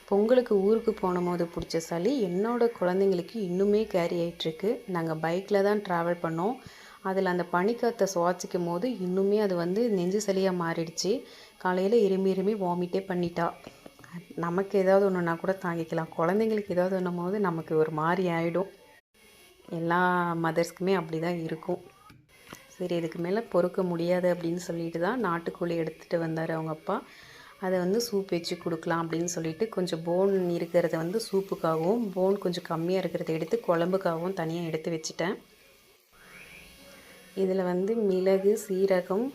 பொங்கலுக்கு ஊருக்கு போனபோது பிடிச்ச சளி என்னோடய குழந்தைங்களுக்கு இன்னுமே கேரி ஆகிட்டுருக்கு. நாங்கள் பைக்கில் தான் ட்ராவல் பண்ணோம். அதில் அந்த பனிக்காற்றை சுவாசிக்கும் போது இன்னுமே அது நெஞ்சு சளியாக மாறிடுச்சு. காலையில் இருமி இருமி வாமிட்டே பண்ணிட்டா. நமக்கு ஏதாவது ஒன்றுனா கூட தாங்கிக்கலாம், குழந்தைங்களுக்கு ஏதாவது ஒன்றும் போது நமக்கு ஒரு மாதிரி ஆகிடும். எல்லா மதர்ஸ்க்குமே அப்படி தான் இருக்கும். சரி, இதுக்கு மேலே பொறுக்க முடியாது அப்படின்னு சொல்லிட்டு தான் நாட்டுக்கோழி எடுத்துகிட்டு வந்தார் அவங்க அப்பா. அதை சூப் வச்சு கொடுக்கலாம் அப்படின்னு சொல்லிட்டு கொஞ்சம் போன் இருக்கிறத சூப்புக்காகவும், போன் கொஞ்சம் கம்மியாக இருக்கிறத எடுத்து குழம்புக்காகவும் தனியாக எடுத்து வச்சுட்டேன். இதில் மிளகு, சீரகம்,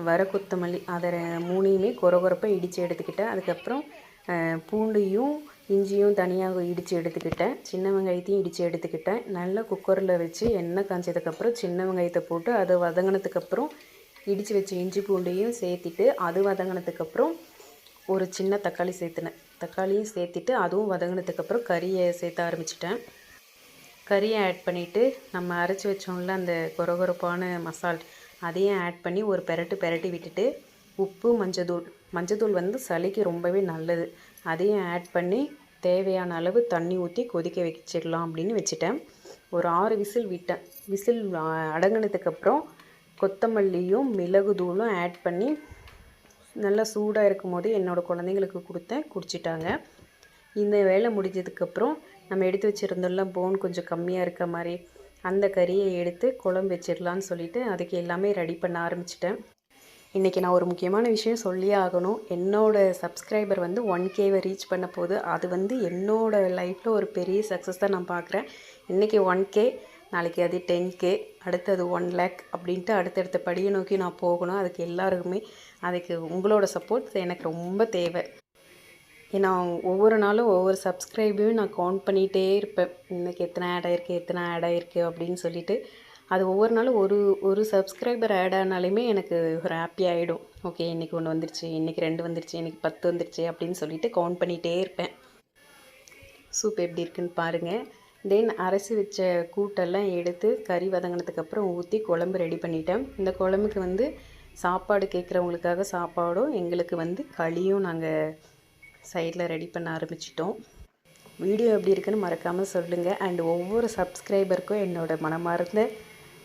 வர கொத்தமல்லி அதை மூணையுமே கொரகொரப்பாக இடித்து எடுத்துக்கிட்டேன். அதுக்கப்புறம் பூண்டையும் இஞ்சியும் தனியாக இடித்து எடுத்துக்கிட்டேன். சின்ன வெங்காயத்தையும் இடித்து எடுத்துக்கிட்டேன். நல்லா குக்கரில் வச்சு எண்ணெய் காய்ச்சதுக்கப்புறம் சின்ன வெங்காயத்தை போட்டு அதை வதங்கினதுக்கப்புறம் இடித்து வச்ச இஞ்சி பூண்டையும் சேர்த்திட்டு அது வதங்கினதுக்கப்புறம் ஒரு சின்ன தக்காளி சேர்த்துனேன். தக்காளியும் சேர்த்திட்டு அதுவும் வதங்கினதுக்கப்புறம் கறியை சேர்த்த ஆரம்பிச்சிட்டேன். கறியை ஆட் பண்ணிவிட்டு நம்ம அரைச்சி வச்சோம்ல அந்த கொரகொரப்பான மசால் அதையும் ஆட் பண்ணி ஒரு பெரட்டி விட்டுட்டு உப்பு, மஞ்சத்தூள் சளிக்கு ரொம்பவே நல்லது. அதையும் ஆட் பண்ணி தேவையான அளவு தண்ணி ஊற்றி கொதிக்க வச்சிடலாம் அப்படின்னு வச்சுட்டேன். ஒரு 6 விசில் விட்டேன். விசில் அடங்கினதுக்கப்புறம் கொத்தமல்லியும் மிளகு தூளும் ஆட் பண்ணி நல்லா சூடாக இருக்கும் போது என்னோடய குழந்தைங்களுக்கு கொடுத்தேன், குடிச்சிட்டாங்க. இந்த வேலை முடிஞ்சதுக்கப்புறம் நம்ம எடுத்து வச்சுருந்தோம்ல போன் கொஞ்சம் கம்மியாக இருக்க மாதிரி அந்த கறியை எடுத்து குழம்பு வச்சிடலான்னு சொல்லிவிட்டு அதுக்கு எல்லாமே ரெடி பண்ண ஆரம்பிச்சிட்டேன். இன்றைக்கி நான் ஒரு முக்கியமான விஷயம் சொல்லியே ஆகணும். என்னோடய சப்ஸ்கிரைபர் 1Kவை ரீச் பண்ண போது அது என்னோடய லைஃப்பில் ஒரு பெரிய சக்ஸஸ் தான் நான் பார்க்குறேன். இன்றைக்கி 1K, நாளைக்கு அது 10K, அடுத்தது 1 lakh அப்படின்ட்டு அடுத்தடுத்த படியை நோக்கி நான் போகணும். அதுக்கு எல்லாருக்குமே அதுக்கு உங்களோட சப்போர்ட் எனக்கு ரொம்ப தேவை. ஏன்னா ஒவ்வொரு நாளும் ஒவ்வொரு சப்ஸ்கிரைபையும் நான் கவுண்ட் பண்ணிகிட்டே இருப்பேன். இன்றைக்கி எத்தனை ஆட் ஆகிருக்கு அப்படின்னு சொல்லிட்டு அது ஒவ்வொரு நாளும் ஒரு சப்ஸ்கிரைபர் ஆட் ஆனாலுமே எனக்கு ஒரு ஹாப்பி ஆகிடும். ஓகே, இன்றைக்கி 1 வந்துருச்சு, இன்றைக்கி 2 வந்துருச்சு, இன்றைக்கி 10 வந்துருச்சு அப்படின்னு சொல்லிட்டு கவுண்ட் பண்ணிகிட்டே இருப்பேன். சூப் எப்படி இருக்குன்னு பாருங்கள். தென் அரைச்சி வச்ச கூட்டெல்லாம் எடுத்து கறி வதங்கினதுக்கப்புறம் ஊற்றி குழம்பு ரெடி பண்ணிட்டேன். இந்த குழம்புக்கு சாப்பாடு கேட்குறவங்களுக்காக சாப்பாடும், எங்களுக்கு களியும் நாங்கள் சைடில் ரெடி பண்ண ஆரம்பிச்சிட்டோம். வீடியோ எப்படி இருக்குன்னு மறக்காமல் சொல்லுங்கள். அண்ட் ஒவ்வொரு சப்ஸ்கிரைபருக்கும் என்னோடய மனமார்ந்த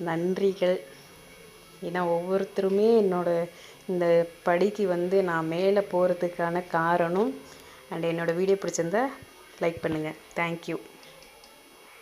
நன்றிகள். ஏன்னா ஒவ்வொருத்தருமே இந்த படிக்கு நான் மேலே போகிறதுக்கான காரணம். அண்ட் என்னோடய வீடியோ பிடிச்சிருந்தா லைக் பண்ணுங்கள். தேங்க்யூ.